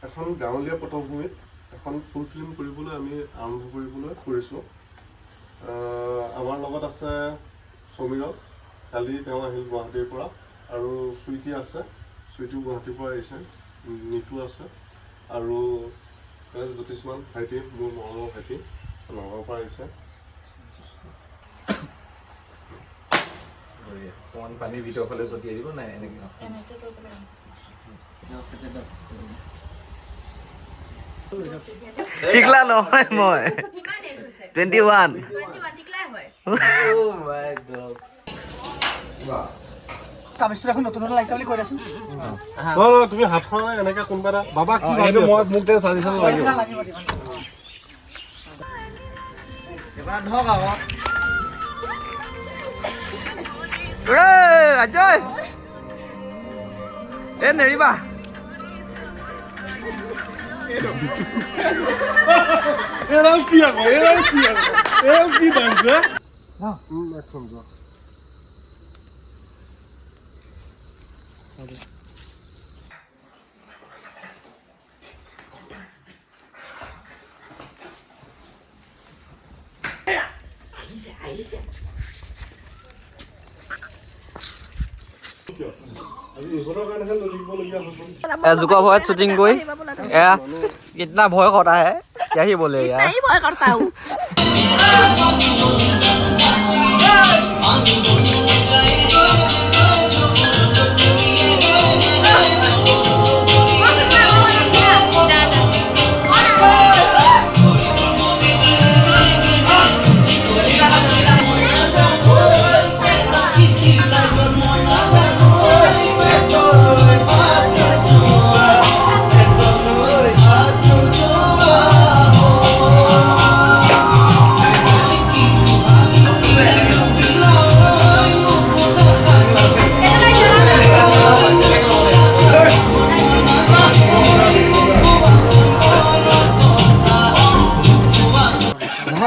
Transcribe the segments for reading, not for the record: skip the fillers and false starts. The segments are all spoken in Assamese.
এখন গাঁৱলীয়া পটভূমিত এখন ফুল ফিল্ম কৰিবলৈ আমি আৰম্ভ কৰিছোঁ। আমাৰ লগত আছে সমীৰক, কালি তেওঁ আহিল গুৱাহাটীৰ পৰা, আৰু চুইটি আছে, চুইটিও গুৱাহাটীৰ পৰা আহিছে, নিতু আছে, আৰু জ্যোতিষমান ভাইটি, মোৰ মৰমৰ ভাইটি নগাঁৱৰ পৰা আহিছে। পানীৰ ভিতৰৰ ফালে ছটিয়াই দিব নাই এনেকৈ টিকলা নহয় মই 21 তুমি হাতখন এনেকে কোনোবা বাবা কি মোক চাজেশ্যন লাগিব অজয় এ নেৰিবা एजुका भय शूटिंग कोई कितना भय करता है क्या ही बोले यार नहीं भय करता हूँ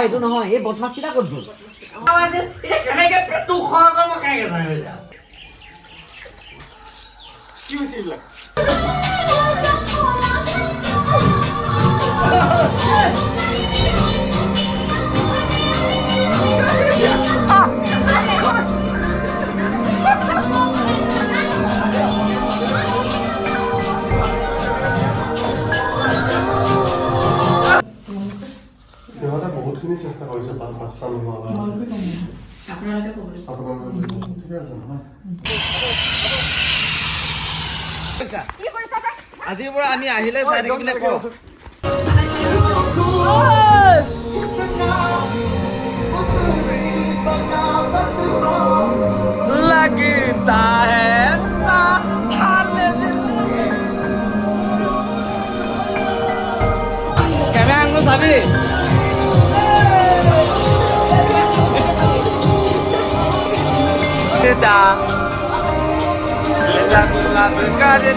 itu নহয় এই বদমাছ কিটা ক'ত গ'ল আছে এ কেনেকে পেটু খোৱা কম কেনেকে জানে কি হৈছিল বহুতখিনি চেষ্টা কৰিছে বাচ্চা নোহোৱা আজিৰ পৰা আমি আহিলে চাই থাকিলে কওঁ लगता है कैमरा आंगलो साबी la berkarya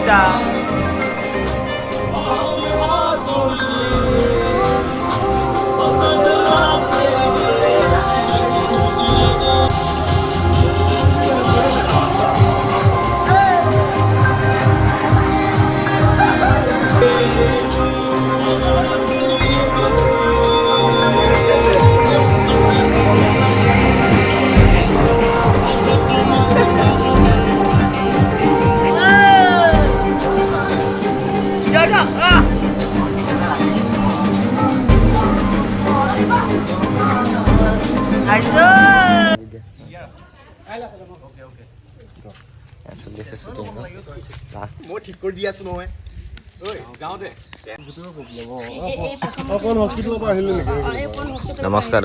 মই ঠিক কৰি দি আছো নহয় নমস্কাৰ।